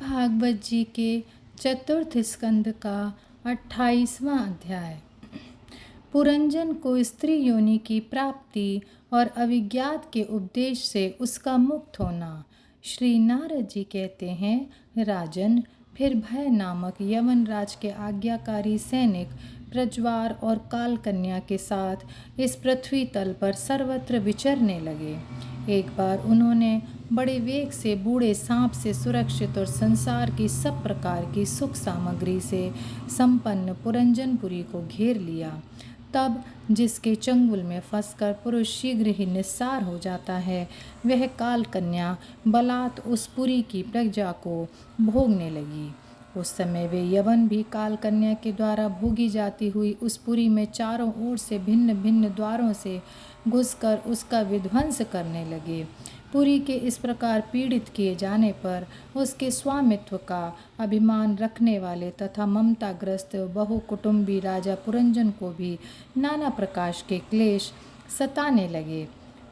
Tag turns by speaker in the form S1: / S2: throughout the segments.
S1: भागवत जी के चतुर्थ स्कंद का 28वां अध्याय। पुरंजन को स्त्री योनि की प्राप्ति और अविज्ञात के उपदेश से उसका मुक्त होना। श्री नारद जी कहते हैं, राजन, फिर भय नामक यवन राज के आज्ञाकारी सैनिक प्रज्वार और कालकन्या के साथ इस पृथ्वी तल पर सर्वत्र विचरने लगे। एक बार उन्होंने बड़े वेग से बूढ़े सांप से सुरक्षित और संसार की सब प्रकार की सुख सामग्री से संपन्न पुरंजनपुरी को घेर लिया। तब जिसके चंगुल में फंसकर पुरुष शीघ्र ही निस्सार हो जाता है, वह काल कन्या बलात् उस पुरी की प्रजा को भोगने लगी। उस समय वे यवन भी काल कन्या के द्वारा भोगी जाती हुई उस पुरी में चारों ओर से भिन्न भिन्न द्वारों से घुसकर उसका विध्वंस करने लगे। पुरी के इस प्रकार पीड़ित किए जाने पर उसके स्वामित्व का अभिमान रखने वाले तथा ममताग्रस्त बहुकुटुंबी राजा पुरंजन को भी नाना प्रकार के क्लेश सताने लगे।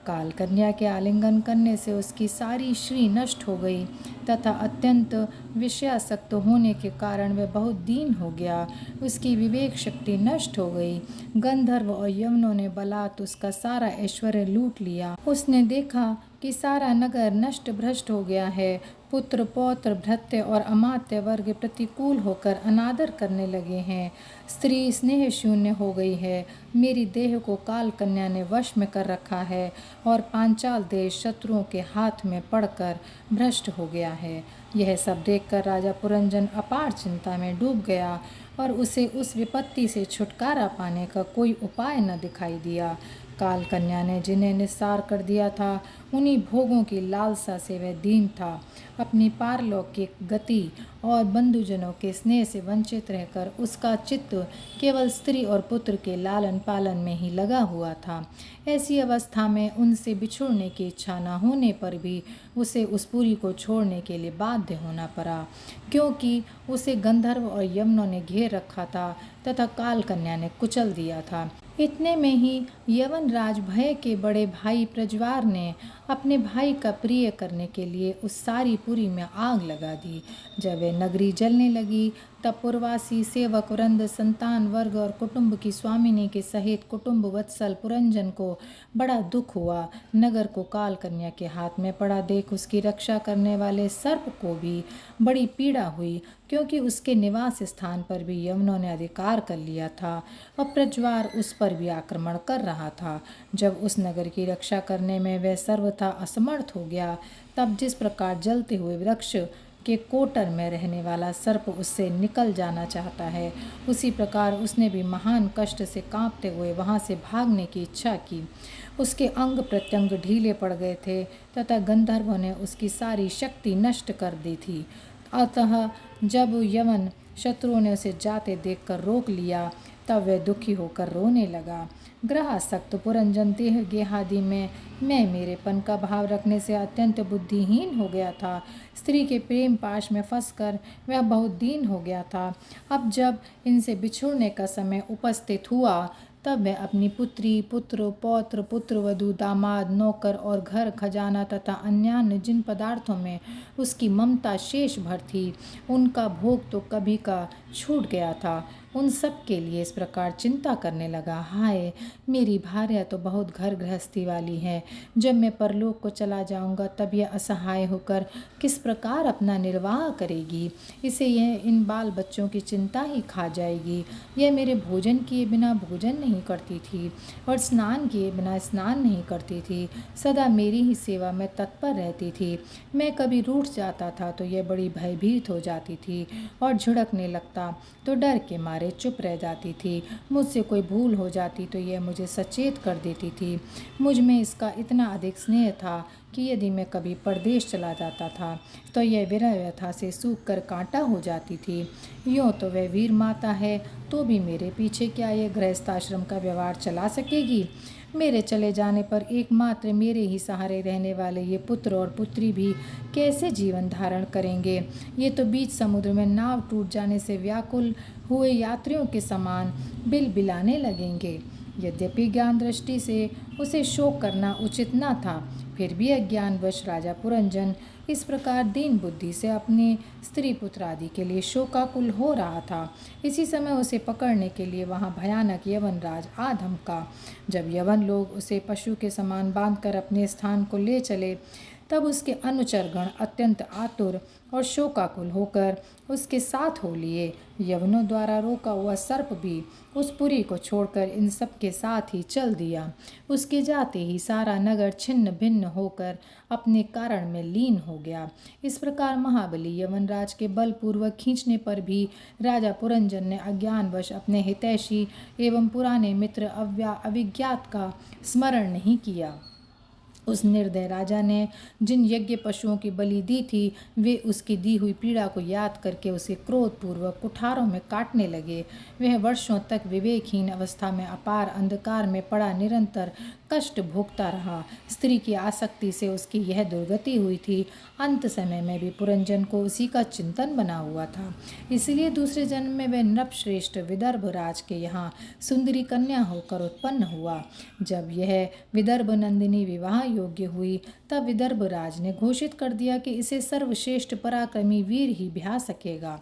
S1: काल कन्या के आलिंगन करने से उसकी सारी श्री नष्ट हो गई तथा अत्यंत विषयासक्त होने के कारण वह बहुत दीन हो गया। उसकी विवेक शक्ति नष्ट हो गई। गंधर्व और यवनों ने बलात् उसका सारा ऐश्वर्य लूट लिया। उसने देखा कि सारा नगर नष्ट भ्रष्ट हो गया है। पुत्र पौत्र भृत्य और अमात्य वर्ग प्रतिकूल होकर अनादर करने लगे हैं। स्त्री स्नेह शून्य हो गई है। मेरी देह को काल कन्या ने वश में कर रखा है और पांचाल देश शत्रुओं के हाथ में पड़कर भ्रष्ट हो गया है। यह सब देखकर राजा पुरंजन अपार चिंता में डूब गया और उसे उस विपत्ति से छुटकारा पाने का कोई उपाय न दिखाई दिया। काल कन्या ने जिन्हें निस्सार कर दिया था, उन्हीं भोगों की लालसा से वह दीन था। अपनी पारलौकिक गति और बंधुजनों के स्नेह से वंचित रहकर उसका चित्त केवल स्त्री और पुत्र के लालन पालन में ही लगा हुआ था। ऐसी अवस्था में उनसे बिछुड़ने की इच्छा न होने पर भी उसे उस पुरी को छोड़ने के लिए बाध्य होना पड़ा, क्योंकि उसे गंधर्व और यवनों ने घेर रखा था तथा काल कन्या ने कुचल दिया था। इतने में ही यवन राज भय के बड़े भाई प्रज्वार ने अपने भाई का प्रिय करने के लिए उस सारी पुरी में आग लगा दी। जब वह नगरी जलने लगी तब पुरवासी सेवक वृंद संतान वर्ग और कुटुंब की स्वामिनी के सहित कुटुंब वत्सल पुरंजन को बड़ा दुख हुआ। नगर को काल कन्या के हाथ में पड़ा देख उसकी रक्षा करने वाले सर्प को भी बड़ी पीड़ा हुई, क्योंकि उसके निवास स्थान पर भी यवनों ने अधिकार कर लिया था और प्रज्वार उस पर भी आक्रमण कर रहा था। जब उस नगर की रक्षा करने में वह सर्वथा असमर्थ हो गया, तब जिस प्रकार जलते हुए वृक्ष के कोटर में रहने वाला सर्प उससे निकल जाना चाहता है, उसी प्रकार उसने भी महान कष्ट से कांपते हुए वहां से भागने की इच्छा की। उसके अंग प्रत्यंग ढीले पड़ गए थे तथा गंधर्वों ने उसकी सारी शक्ति नष्ट कर दी थी। अतः जब यवन शत्रुओं ने उसे जाते देखकर रोक लिया, तब वह दुखी होकर रोने लगा। ग्रहासक्त पुरंजन देह गेहादि में मैं मेरेपन का भाव रखने से अत्यंत बुद्धिहीन हो गया था। स्त्री के प्रेम पाश में फंसकर वह बहुत दीन हो गया था। अब जब इनसे बिछुड़ने का समय उपस्थित हुआ, तब वह अपनी पुत्री पुत्र पौत्र पुत्रवधू दामाद नौकर और घर खजाना तथा अन्यान्य जिन पदार्थों में उसकी ममता शेष भर थी, उनका भोग तो कभी का छूट गया था, उन सब के लिए इस प्रकार चिंता करने लगा। हाय, मेरी भार्या तो बहुत घर गृहस्थी वाली है। जब मैं परलोक को चला जाऊंगा तब यह असहाय होकर किस प्रकार अपना निर्वाह करेगी। इसे यह इन बाल बच्चों की चिंता ही खा जाएगी। यह मेरे भोजन किए बिना भोजन नहीं करती थी और स्नान किए बिना स्नान नहीं करती थी। सदा मेरी ही सेवा में तत्पर रहती थी। मैं कभी रूठ जाता था तो यह बड़ी भयभीत हो जाती थी और झुड़कने लगता तो डर के मारे चुप रह जाती थी। मुझसे कोई भूल हो जाती तो यह मुझे सचेत कर देती थी। मुझ में इसका इतना अधिक स्नेह था कि यदि मैं कभी परदेश चला जाता था तो यह विरह व्यथा से सूख कर कांटा हो जाती थी। यूँ तो वह वीर माता है, तो भी मेरे पीछे क्या यह गृहस्थाश्रम का व्यवहार चला सकेगी। मेरे चले जाने पर एकमात्र मेरे ही सहारे रहने वाले ये पुत्र और पुत्री भी कैसे जीवन धारण करेंगे। ये तो बीच समुद्र में नाव टूट जाने से व्याकुल हुए यात्रियों के समान बिलबिलाने लगेंगे। यद्यपि ज्ञान दृष्टि से उसे शोक करना उचित न था, फिर भी अज्ञानवश राजा पुरंजन इस प्रकार दीन बुद्धि से अपने स्त्री पुत्र आदि के लिए शोकाकुल हो रहा था। इसी समय उसे पकड़ने के लिए वहाँ भयानक यवनराज आ धमका। जब यवन लोग उसे पशु के समान बांधकर अपने स्थान को ले चले, तब उसके अनुचरगण अत्यंत आतुर और शोकाकुल होकर उसके साथ हो लिए। यवनों द्वारा रोका हुआ सर्प भी उस पुरी को छोड़कर इन सब के साथ ही चल दिया। उसके जाते ही सारा नगर छिन्न भिन्न होकर अपने कारण में लीन हो गया। इस प्रकार महाबली यवनराज के बलपूर्वक खींचने पर भी राजा पुरंजन ने अज्ञानवश अपने हितैषी एवं पुराने मित्र अविज्ञात का स्मरण नहीं किया। उस निर्दय राजा ने जिन यज्ञ पशुओं की बलि दी थी, वे उसकी दी हुई पीड़ा को याद करके उसे क्रोधपूर्वक कुठारों में काटने लगे। वह वर्षों तक विवेकहीन अवस्था में अपार अंधकार में पड़ा निरंतर कष्ट भोगता रहा। स्त्री की आसक्ति से उसकी यह दुर्गति हुई थी। अंत समय में भी पुरंजन को उसी का चिंतन बना हुआ था। इसलिए दूसरे जन्म में वह नृपश्रेष्ठ विदर्भ राज के यहाँ सुंदरी कन्या होकर उत्पन्न हुआ। जब यह विदर्भ नंदिनी विवाह योग्य हुई, तब विदर्भ राज ने घोषित कर दिया कि इसे सर्वश्रेष्ठ पराक्रमी वीर ही ब्याह सकेगा।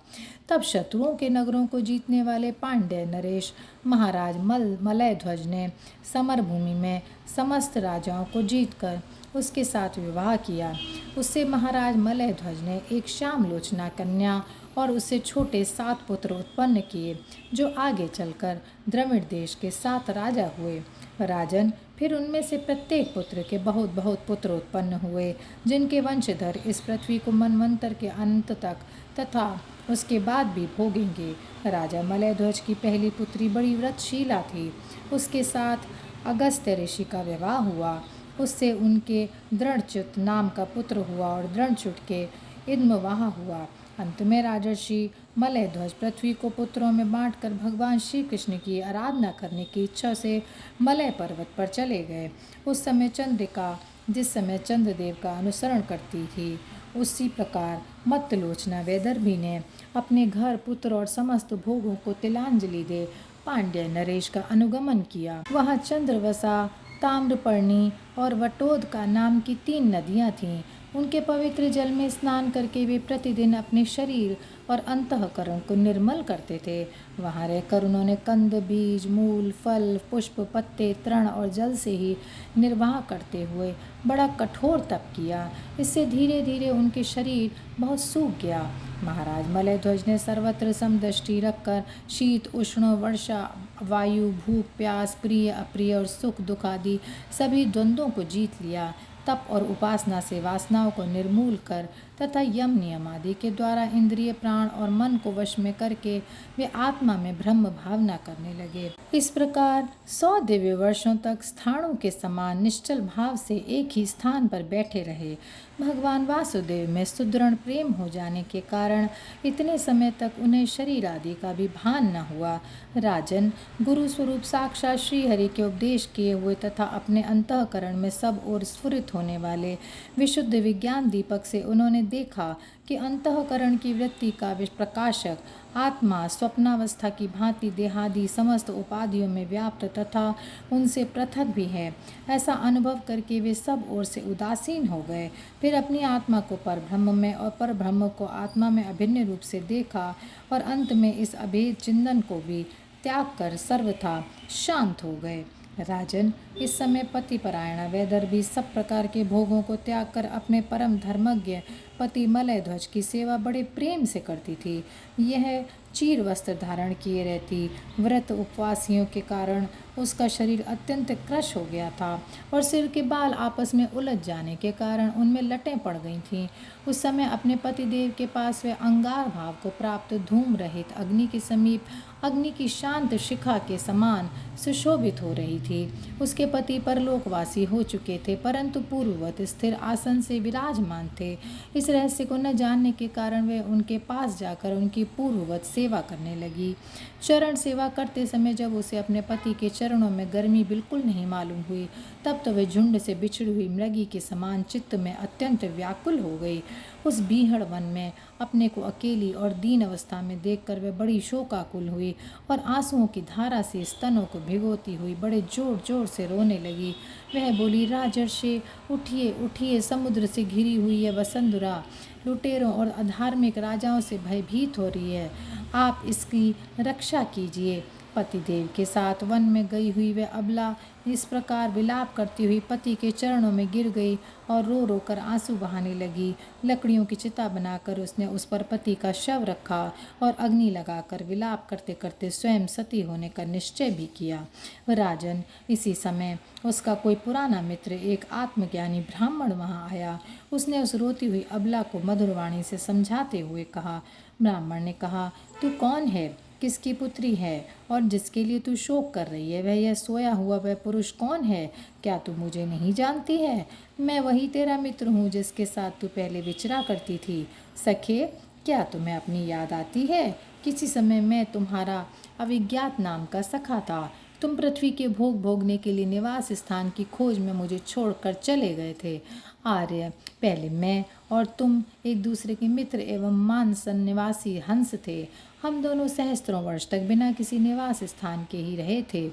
S1: तब शत्रुओं के नगरों को जीतने वाले पांड्य नरेश महाराज मलयध्वज ने समरभूमि में समस्त राजाओं को जीतकर उसके साथ विवाह किया। उससे महाराज मलयध्वज ने एक श्यामलोचना कन्या और उससे छोटे 7 पुत्र उत्पन्न किए, जो आगे चलकर द्रविड़ देश के 7 राजा हुए। राजन, फिर उनमें से प्रत्येक पुत्र के बहुत बहुत पुत्र उत्पन्न हुए, जिनके वंशधर इस पृथ्वी को मनवंतर के अंत तक तथा उसके बाद भी भोगेंगे। राजा मलयध्वज की पहली पुत्री बड़ी व्रतशीला थी। उसके साथ अगस्त्य ऋषि का विवाह हुआ। उससे उनके दृढ़च्युत नाम का पुत्र हुआ और दृढ़च्युत के इद्मवाह हुआ। अंत में राजर्षि मलयध्वज पृथ्वी को पुत्रों में बांटकर भगवान श्री कृष्ण की आराधना करने की इच्छा से मलय पर्वत पर चले गए। उस समय चंद्रिका जिस समय चंद्रदेव का अनुसरण करती थी, उसी प्रकार मत्तलोचना वैदर्भी ने अपने घर, पुत्र और समस्त भोगों को तिलांजलि दे पांड्य नरेश का अनुगमन किया। वहाँ चंद्रवसा, ताम्रपर्णी और वटोदका नाम की 3 नदियाँ थीं। उनके पवित्र जल में स्नान करके वे प्रतिदिन अपने शरीर और अंतःकरण को निर्मल करते थे। वहाँ रहकर उन्होंने कंद, बीज, मूल, फल, पुष्प, पत्ते, तृण और जल से ही निर्वाह करते हुए बड़ा कठोर तप किया। इससे धीरे धीरे उनके शरीर बहुत सूख गया। महाराज मलयध्वज ने सर्वत्र समदृष्टि रखकर शीत, उष्ण, वर्षा, वायु, भूख, प्यास, प्रिय, अप्रिय और सुख, दुख आदि सभी द्वंद्वों को जीत लिया। तप और उपासना से वासनाओं को निर्मूल कर तथा यम नियम आदि के द्वारा इंद्रिय, प्राण और मन को वश में करके वे आत्मा में ब्रह्म भावना करने लगे। इस प्रकार 100 दिव्य वर्षों तक स्थाणु के समान निश्चल भाव से एक ही स्थान पर बैठे रहे। भगवान वासुदेव में सुदृढ़ प्रेम हो जाने के कारण इतने समय तक उन्हें शरीर आदि का भी भान न हुआ। राजन, गुरु स्वरूप साक्षात श्रीहरि के उपदेश किए हुए तथा अपने अंतःकरण में सब ओर स्फुरित होने वाले विशुद्ध विज्ञान दीपक से उन्होंने देखा कि अंतःकरण की वृत्ति का प्रकाशक आत्मा स्वप्नावस्था की भांति देहादि समस्त उपाधियों में व्याप्त तथा उनसे पृथक भी है। ऐसा अनुभव करके वे सब ओर से उदासीन हो गए। फिर अपनी आत्मा को परब्रह्म में और परब्रह्म को आत्मा में अभिन्न रूप से देखा और अंत में इस अभेद चिंतन को भी त्याग कर सर्वथा शांत हो गए। राजन, इस समय पतिपरायणा वैदर्भी सब प्रकार के भोगों को त्याग कर अपने परम धर्मज्ञ पति मलयध्वज की सेवा बड़े प्रेम से करती थी। यह चीर वस्त्र धारण किए रहती। व्रत उपवासियों के कारण उसका शरीर अत्यंत क्रश हो गया था और सिर के बाल आपस में उलझ जाने के कारण उनमें लटें पड़ गई थीं। उस समय अपने पतिदेव के पास वह अंगार भाव को प्राप्त धूम रहित अग्नि के समीप अग्नि की शांत शिखा के समान सुशोभित हो रही थी। उसके पति परलोकवासी हो चुके थे, परंतु पूर्ववत स्थिर आसन से विराजमान थे। इस रहस्य को न जानने के कारण वे उनके पास जाकर उनकी पूर्ववत सेवा करने लगी। चरण सेवा करते समय जब उसे अपने पति के चरणों में गर्मी बिल्कुल नहीं मालूम हुई, तब तो वे झुंड से बिछड़ी हुई मृगी के समान चित्त में अत्यंत व्याकुल हो गई। उस बीहड़ वन में अपने को अकेली और दीन अवस्था में देखकर वह बड़ी शोकाकुल हुई और आंसुओं की धारा से स्तनों को भिगोती हुई बड़े जोर जोर से रोने लगी। वह बोली, राजर्षि, उठिए उठिए, समुद्र से घिरी हुई है वसुंधरा लुटेरों और अधार्मिक राजाओं से भयभीत हो रही है। आप इसकी रक्षा कीजिए। पतिदेव के साथ वन में गई हुई वह अबला इस प्रकार विलाप करती हुई पति के चरणों में गिर गई और रो रो कर आंसू बहाने लगी। लकड़ियों की चिता बनाकर उसने उस पर पति का शव रखा और अग्नि लगाकर विलाप करते करते स्वयं सती होने का निश्चय भी किया। राजन, इसी समय उसका कोई पुराना मित्र, एक आत्मज्ञानी ब्राह्मण वहां आया। उसने उस रोती हुई अबला को मधुरवाणी से समझाते हुए कहा। ब्राह्मण ने कहा, तू कौन है, किसकी पुत्री है और जिसके लिए तू शोक कर रही है? वह यह सोया हुआ वह पुरुष कौन है? क्या तू मुझे नहीं जानती है? मैं वही तेरा मित्र हूँ जिसके साथ तू पहले विचरा करती थी। सखे, क्या तुम्हें अपनी याद आती है? किसी समय मैं तुम्हारा अविज्ञात नाम का सखा था। तुम पृथ्वी के भोग भोगने के लिए निवास स्थान की खोज में मुझे छोड़कर चले गए थे। आर्य, पहले मैं और तुम एक दूसरे के मित्र एवं मानसन निवासी हंस थे। हम दोनों सहस्त्रों वर्ष तक बिना किसी निवास स्थान के ही रहे थे।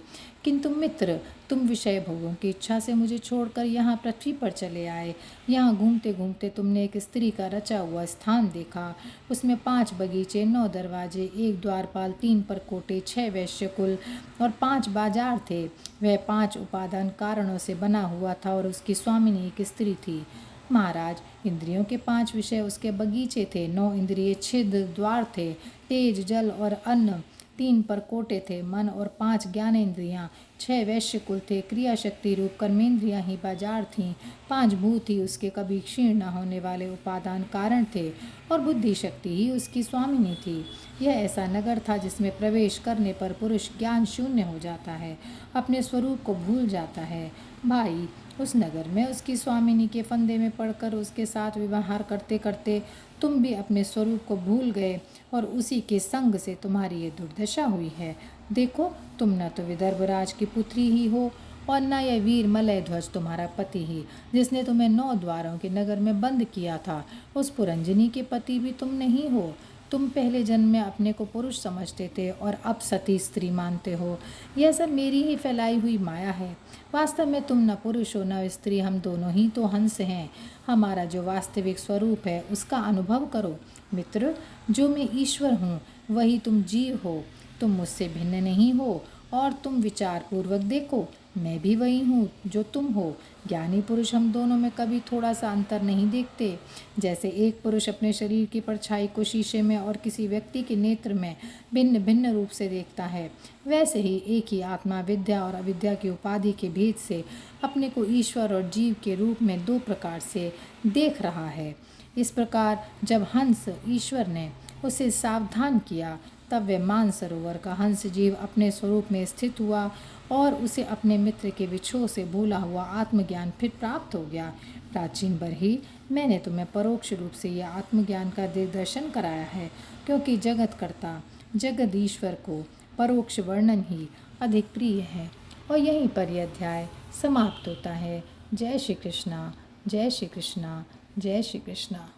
S1: किंतु मित्र, तुम विषय भोगों की इच्छा से मुझे छोड़कर यहाँ पृथ्वी पर चले आए। यहाँ घूमते घूमते तुमने एक स्त्री का रचा हुआ स्थान देखा। उसमें 5 बगीचे, 9 दरवाजे, 1 द्वारपाल, 3 परकोटे, 6 वैश्यकुल और 5 बाजार थे। वह 5 उपादान कारणों से बना हुआ था और उसकी स्वामिनी एक स्त्री थी। महाराज, इंद्रियों के 5 विषय उसके बगीचे थे, 9 इंद्रिय छिद्र द्वार थे, तेज, जल और अन्न, 3 परकोटे थे, मन और 5 ज्ञानेंद्रियाँ, 6 वैश्यकुल थे, क्रिया शक्ति रूप कर्मेंद्रियाँ ही बाजार थीं, 5 भूत ही उसके कभी क्षीण न होने वाले उपादान कारण थे और बुद्धि शक्ति ही उसकी स्वामिनी थी। यह ऐसा नगर था जिसमें प्रवेश करने पर पुरुष ज्ञान शून्य हो जाता है, अपने स्वरूप को भूल जाता है। भाई, उस नगर में उसकी स्वामिनी के फंदे में पड़कर उसके साथ व्यवहार करते करते तुम भी अपने स्वरूप को भूल गए और उसी के संग से तुम्हारी ये दुर्दशा हुई है। देखो, तुम न तो विदर्भराज की पुत्री ही हो और न यह वीर मलय ध्वज तुम्हारा पति ही, जिसने तुम्हें 9 द्वारों के नगर में बंद किया था। उस पुरंजनी के पति भी तुम नहीं हो। तुम पहले जन्म में अपने को पुरुष समझते थे और अब सती स्त्री मानते हो। यह सब मेरी ही फैलाई हुई माया है। वास्तव में तुम न पुरुष हो न स्त्री, हम दोनों ही तो हंस हैं। हमारा जो वास्तविक स्वरूप है उसका अनुभव करो। मित्र, जो मैं ईश्वर हूँ वही तुम जीव हो। तुम मुझसे भिन्न नहीं हो और तुम विचार पूर्वक देखो, मैं भी वही हूँ जो तुम हो। ज्ञानी पुरुष हम दोनों में कभी थोड़ा सा अंतर नहीं देखते। जैसे एक पुरुष अपने शरीर की परछाई को शीशे में और किसी व्यक्ति के नेत्र में भिन्न भिन्न रूप से देखता है, वैसे ही एक ही आत्मा विद्या और अविद्या की उपाधि के भेद से अपने को ईश्वर और जीव के रूप में 2 प्रकार से देख रहा है। इस प्रकार जब हंस ईश्वर ने उसे सावधान किया, तब वह मानसरोवर का हंस जीव अपने स्वरूप में स्थित हुआ और उसे अपने मित्र के विछोह से भूला हुआ आत्मज्ञान फिर प्राप्त हो गया। प्राचीन बरही, मैंने तुम्हें परोक्ष रूप से यह आत्मज्ञान का दिग्दर्शन कराया है, क्योंकि जगतकर्ता जगदीश्वर को परोक्ष वर्णन ही अधिक प्रिय है। और यहीं पर यह अध्याय समाप्त होता है। जय श्री कृष्णा, जय श्री कृष्णा, जय श्री कृष्णा।